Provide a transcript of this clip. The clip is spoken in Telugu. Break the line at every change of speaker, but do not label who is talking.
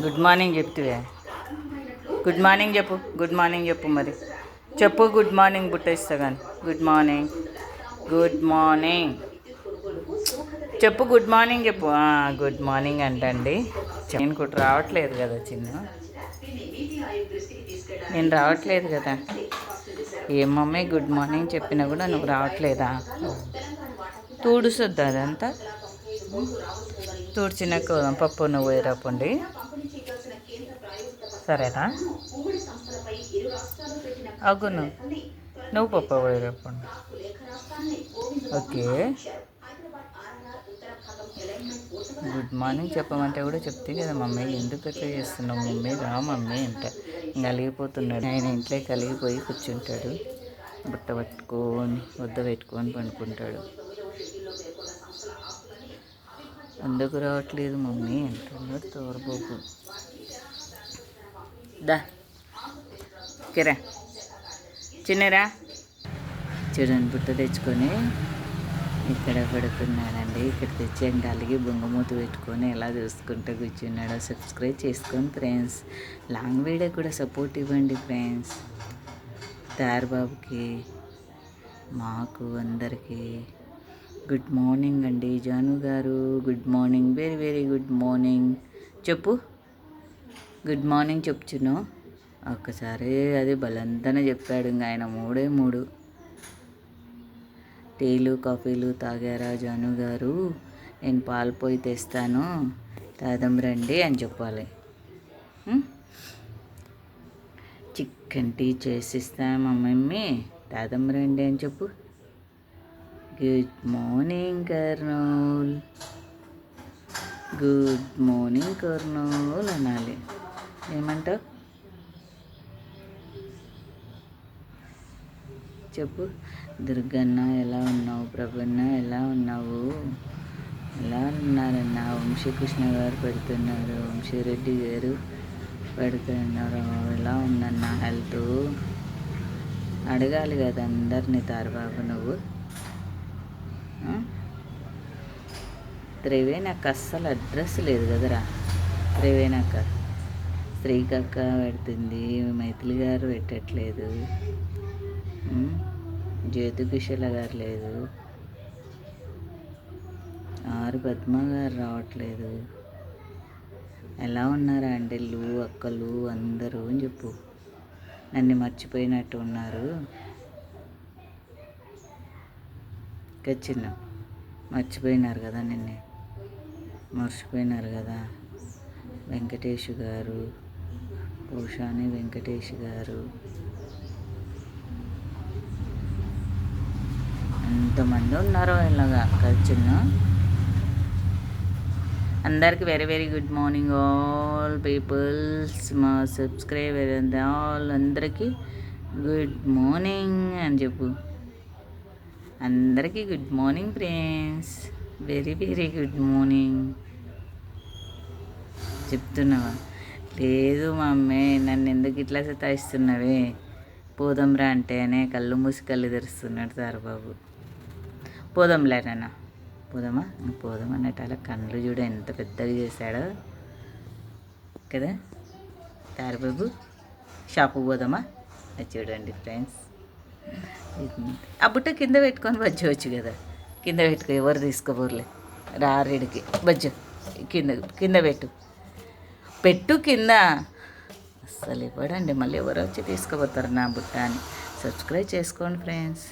గుడ్ మార్నింగ్ చెప్తివే. గుడ్ మార్నింగ్ చెప్పు. గుడ్ మార్నింగ్ చెప్పు. మరి చెప్పు గుడ్ మార్నింగ్. బుట్ట కానీ గుడ్ మార్నింగ్. గుడ్ మార్నింగ్ చెప్పు. గుడ్ మార్నింగ్ చెప్పు. గుడ్ మార్నింగ్ అంటండి. నేను కూడా రావట్లేదు కదా చిన్న. నేను రావట్లేదు కదా. ఏ మమ్మీ గుడ్ మార్నింగ్ చెప్పినా కూడా నువ్వు రావట్లేదా? తూడుసొద్దా అదంతా? తూడ్చినాక పప్పు నువ్వు వేరపండి. సరేనా? అవును, నువ్వు పప్పు వేరపండి. ఓకే. గుడ్ మార్నింగ్ చెప్పమంటే కూడా చెప్తే కదా మమ్మీ. ఎందుకు అట్లా చేస్తున్నావు మమ్మీ? రా మమ్మీ అంటే కలిగిపోతున్నాడు ఆయన. ఇంట్లో కలిగిపోయి కూర్చుంటాడు. బుట్ట పట్టుకొని వద్ద పెట్టుకొని పండుకుంటాడు. ఎందుకు రావట్లేదు మమ్మీ అంటున్నాడు తోరబాబు. దా కిరా చిన్నరా. చూడండి, బుట్ట తెచ్చుకొని ఇక్కడ పడుకున్నాడండి. ఇక్కడ తెచ్చి కలిగి బొంగమూత పెట్టుకొని ఎలా చూసుకుంటూ కూర్చున్నాడో సబ్స్క్రైబ్ చేసుకోండి ఫ్రెండ్స్. లాంగ్ వీడియో కూడా సపోర్ట్ ఇవ్వండి ఫ్రెండ్స్. తారబాబుకి, మాకు అందరికీ గుడ్ మార్నింగ్ అండి. జాను గారు good morning. Very very good morning. చెప్పు. గుడ్ మార్నింగ్ చెప్తును ఒక్కసారి. అది బలంతనే చెప్పాడు. ఇంకా ఆయన మూడు టీలు కాఫీలు తాగారా జాను గారు? నేను పాలు పోయి తెస్తాను, తాదం రండి అని చెప్పాలి. చికెన్ టీ చేసిస్తాను మా మమ్మీ, తాదం రండి అని చెప్పు. Good morning Kurnool. Good morning Kurnool అనాలి. ఏమంటావు చెప్పు. దుర్గన్న ఎలా ఉన్నావు? ప్రభన్న ఎలా ఉన్నావు? ఎలా ఉన్నారన్న? వంశీకృష్ణ గారు పెడుతున్నారు, వంశీరెడ్డి గారు పెడుతున్నారు. ఎలా ఉందన్న హెల్త్? అడగాలి కదా అందరినీ తారబాబు నువ్వు. త్రివేణక్క అస్సలు అడ్రస్ లేదు కదరా. త్రివేణక్క శ్రీకక్క పెడుతుంది, మైథిలి గారు పెట్టట్లేదు, జ్యోతికిషల గారు లేదు, ఆరు పద్మ గారు రావట్లేదు. ఎలా ఉన్నారా అంటెళ్ళు అక్కలు అందరూ అని చెప్పు. నన్ను మర్చిపోయినట్టు ఉన్నారు. చిన్న మర్చిపోయినారు కదా, నిన్నే మర్చిపోయినారు కదా. వెంకటేష్ గారు, పూషాని వెంకటేష్ గారు, ఎంతమంది ఉన్నారో ఇలాగా చిన్న. అందరికి very very good morning all peoples. మా సబ్స్క్రైబర్ ఆల్ అందరికీ గుడ్ మార్నింగ్ అని చెప్పు. అందరికీ good morning friends. Very very good morning. చెప్తున్నావా? లేదు మమ్మీ, నన్ను ఎందుకు ఇట్లా సతాయిస్తున్నవే? పోదాంరా అంటేనే కళ్ళు మూసి కళ్ళు తెరుస్తున్నాడు తారబాబు. పోదాంలేనా? పోదామా? పోదాం అన్నట్టు కళ్ళు చూడ ఎంత పెద్దగా చేశాడో కదా తారబాబు. షాపుకి పోదామా? అది చూడండి ఫ్రెండ్స్. ఆ బుట్ట కింద పెట్టుకొని బజ్జవచ్చు కదా. కింద పెట్టుకో, ఎవరు తీసుకోబోర్లే. రారెడికి బజ్జు కింద కింద పెట్టు కింద. అస్సలు ఇవ్వడండి, మళ్ళీ ఎవరు వచ్చి తీసుకుపోతారు నా బుట్ట అని. సబ్స్క్రైబ్ చేసుకోండి ఫ్రెండ్స్.